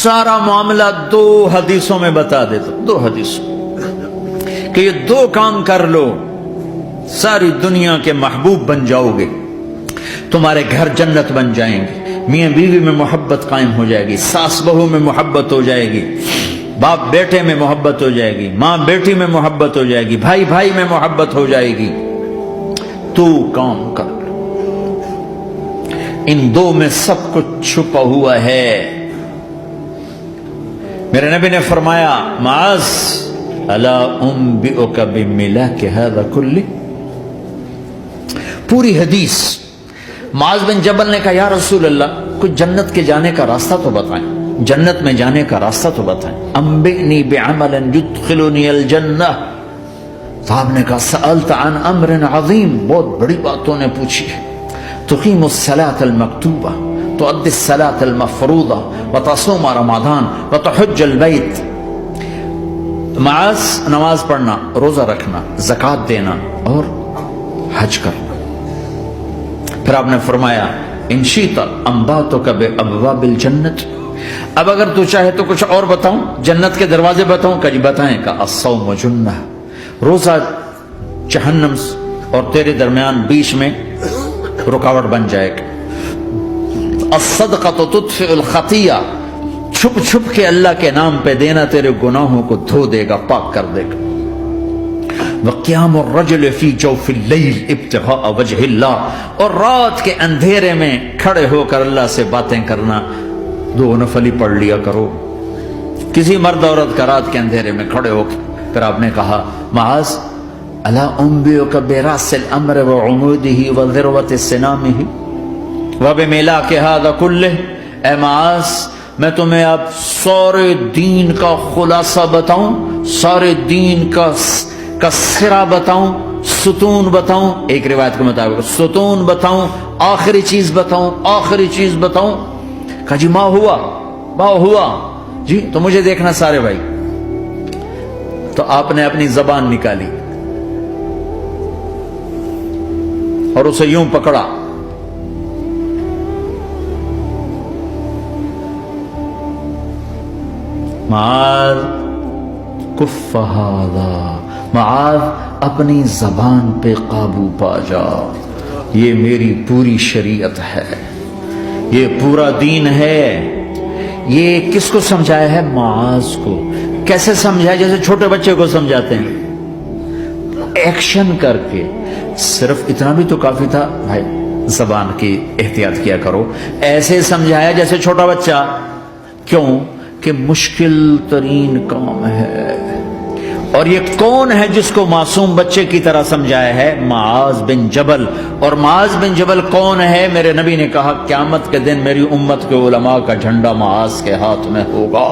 سارا معاملہ 2 حدیثوں میں بتا دیتا ہوں، 2 حدیثوں کہ یہ 2 کام کر لو ساری دنیا کے محبوب بن جاؤ گے، تمہارے گھر جنت بن جائیں گے، میاں بیوی میں محبت قائم ہو جائے گی، ساس بہو میں محبت ہو جائے گی، باپ بیٹے میں محبت ہو جائے گی، ماں بیٹی میں محبت ہو جائے گی، بھائی بھائی میں محبت ہو جائے گی۔ تو کام کر لو، ان 2 میں سب کچھ چھپا ہوا ہے۔ میرے نبی نے فرمایا معاذ الا انبئک بملاک ھذا کلہ، پوری حدیث۔ معاذ بن جبل نے کہا یا رسول اللہ کچھ جنت کے جانے کا راستہ تو بتائیں، جنت میں جانے کا راستہ تو بتائیں۔ انبئنی بعمل یدخلنی الجنہ، صاحب نے کہا سألت عن امر عظیم، بہت بڑی باتوں نے پوچھی ہے۔ تقیم الصلاة المکتوبہ، تؤدی الصلاة المفروضہ، وتصوم رمضان، وتحج البیت۔ معاذ نماز پڑھنا، روزہ رکھنا، زکوٰۃ دینا اور حج کرنا۔ پھر آپ نے فرمایا ان شئت انبأتک بابواب الجنۃ، اب اگر تو چاہے تو کچھ اور بتاؤں، جنت کے دروازے بتاؤں؟ کہ جی بتائیں۔ کہ الصوم جنہ، روزہ جہنم اور تیرے درمیان بیچ میں رکاوٹ بن جائے گا۔ الصدقۃ تطفئ الخطیہ، چھپ چھپ کے اللہ کے نام پہ دینا تیرے گناہوں کو دھو دے گا، پاک کر دے گا۔ وقیام الرجل فی جوف اللیل ابتغاء وجہ اللہ، اور رات کے اندھیرے میں کھڑے ہو کر اللہ سے باتیں کرنا۔ 2 نفل ہی پڑھ لیا کرو، کسی مرد عورت کا رات کے اندھیرے میں کھڑے ہو کے۔ پھر آپ نے کہا معاذ الا انبئک براس الامر وعمودہ وذروۃ سنامہ وبملاک ھذا کلہ، اے معاذ میں تمہیں اب سارے دین کا خلاصہ بتاؤں، سارے دین کا سرا بتاؤں، ستون بتاؤں، ایک روایت کے مطابق ستون بتاؤں، آخری چیز بتاؤں، آخری چیز بتاؤں؟ کہا جی ما ہوا جی، تو مجھے دیکھنا سارے بھائی۔ تو آپ نے اپنی زبان نکالی اور اسے یوں پکڑا، معاذ کف ھذا، معاذ اپنی زبان پہ قابو پا جا، یہ میری پوری شریعت ہے، یہ پورا دین ہے۔ یہ کس کو سمجھایا ہے؟ معاذ کو۔ کیسے سمجھایا؟ جیسے چھوٹے بچے کو سمجھاتے ہیں، ایکشن کر کے۔ صرف اتنا بھی تو کافی تھا بھائی، زبان کی احتیاط کیا کرو۔ ایسے سمجھایا جیسے چھوٹا بچہ، کیوں کہ مشکل ترین کام ہے۔ اور یہ کون ہے جس کو معصوم بچے کی طرح سمجھایا ہے؟ معاذ بن جبل۔ اور معاذ بن جبل کون ہے؟ میرے نبی نے کہا قیامت کے دن میری امت کے علماء کا جھنڈا معاذ کے ہاتھ میں ہوگا۔